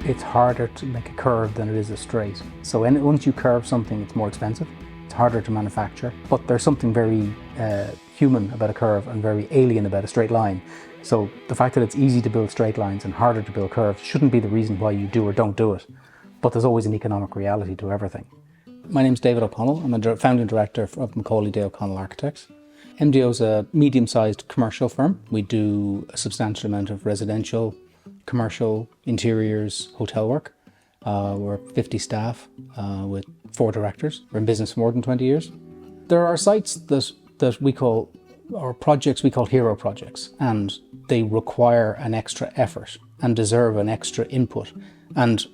It's harder to make a curve than it is a straight. So once you curve something, it's more expensive. It's harder to manufacture, but there's something very human about a curve and very alien about a straight line. So the fact that it's easy to build straight lines and harder to build curves shouldn't be the reason why you do or don't do it. But there's always an economic reality to everything. My name's David O'Connell. I'm a founding director of McCauley, Daye O'Connell Architects. MDO is a medium-sized commercial firm. We do a substantial amount of residential, commercial, interiors, hotel work. We're 50 staff with 4 directors. We're in business for more than 20 years. There are sites that we call, or projects we call hero projects, and they require an extra effort and deserve an extra input. And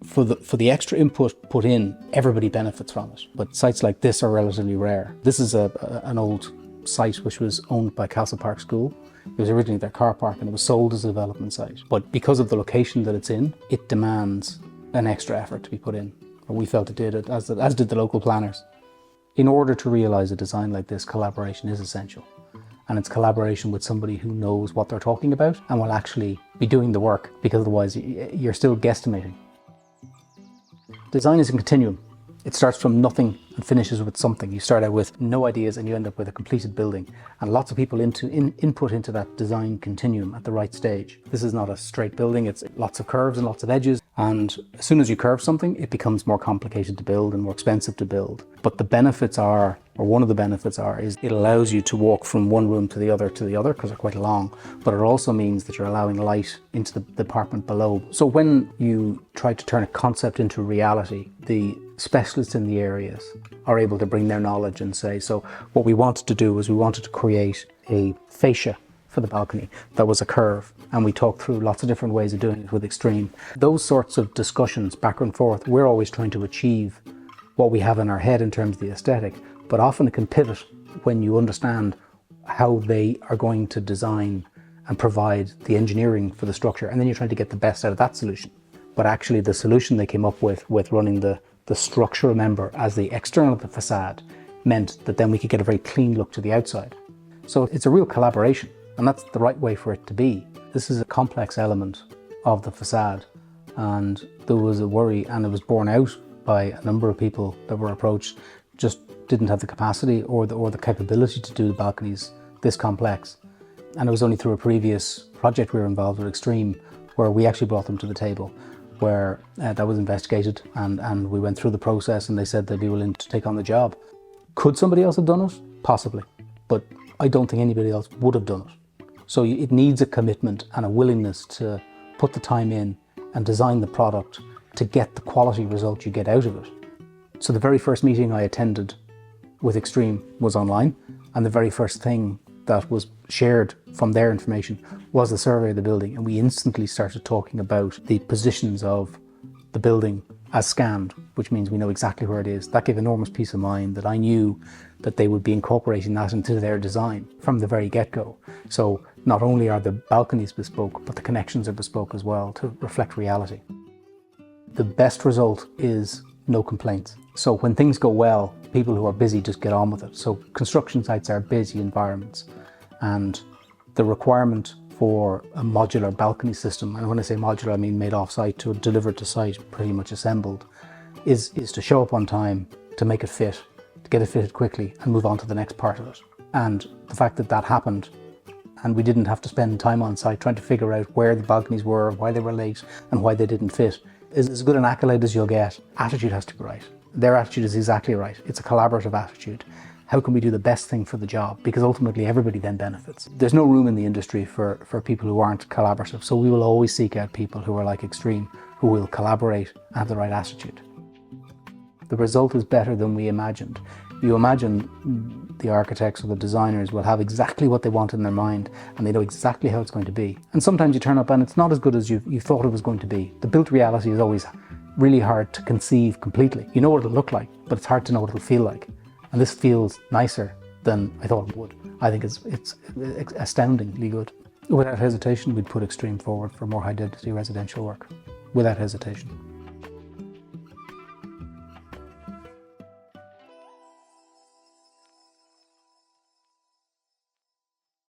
for the extra input put in, everybody benefits from it. But sites like this are relatively rare. This is an old site which was owned by Castle Park School. It was originally their car park and it was sold as a development site. But because of the location that it's in, it demands an extra effort to be put in. Or we felt it did, as did the local planners. In order to realise a design like this, collaboration is essential. And it's collaboration with somebody who knows what they're talking about and will actually be doing the work, because otherwise you're still guesstimating. Design is a continuum. It starts from nothing and finishes with something. You start out with no ideas and you end up with a completed building. And lots of people input into that design continuum at the right stage. This is not a straight building, it's lots of curves and lots of edges. And as soon as you curve something, it becomes more complicated to build and more expensive to build. But the benefits are, or one of the benefits are, is it allows you to walk from one room to the other, because they're quite long. But it also means that you're allowing light into the apartment below. So when you try to turn a concept into reality, the specialists in the areas are able to bring their knowledge and say, so what we wanted to do was we wanted to create a fascia for the balcony that was a curve, and we talked through lots of different ways of doing it with Extreme. Those sorts of discussions back and forth, we're always trying to achieve what we have in our head in terms of the aesthetic, but often it can pivot when you understand how they are going to design and provide the engineering for the structure, and then you're trying to get the best out of that solution. But actually the solution they came up with running the structural member as the external of the facade, meant that then we could get a very clean look to the outside. So it's a real collaboration, and that's the right way for it to be. This is a complex element of the facade, and there was a worry, and it was borne out by a number of people that were approached, just didn't have the capacity or the capability to do the balconies this complex. And it was only through a previous project we were involved with, Extreme, where we actually brought them to the table, where that was investigated, and we went through the process, and they said they'd be willing to take on the job. Could somebody else have done it? Possibly, but I don't think anybody else would have done it. So it needs a commitment and a willingness to put the time in and design the product to get the quality result you get out of it. So the very first meeting I attended with Extreme was online, and the very first thing that was shared from their information was the survey of the building, and we instantly started talking about the positions of the building as scanned, which means we know exactly where it is. That gave enormous peace of mind that I knew that they would be incorporating that into their design from the very get-go. So not only are the balconies bespoke, but the connections are bespoke as well to reflect reality. The best result is no complaints. So when things go well, people who are busy just get on with it. So construction sites are busy environments, and the requirement for a modular balcony system, and when I say modular I mean made off-site to delivered to site, pretty much assembled, is to show up on time, to make it fit, to get it fitted quickly and move on to the next part of it. And the fact that that happened, and we didn't have to spend time on site trying to figure out where the balconies were, why they were late and why they didn't fit, is as good an accolade as you'll get. Attitude has to be right. Their attitude is exactly right. It's a collaborative attitude. How can we do the best thing for the job? Because ultimately everybody then benefits. There's no room in the industry for people who aren't collaborative. So we will always seek out people who are like Extreme, who will collaborate and have the right attitude. The result is better than we imagined. You imagine the architects or the designers will have exactly what they want in their mind, and they know exactly how it's going to be. And sometimes you turn up and it's not as good as you thought it was going to be. The built reality is always really hard to conceive completely. You know what it'll look like, but it's hard to know what it'll feel like. And this feels nicer than I thought it would. I think it's astoundingly good. Without hesitation, we'd put Extreme forward for more high density residential work. Without hesitation.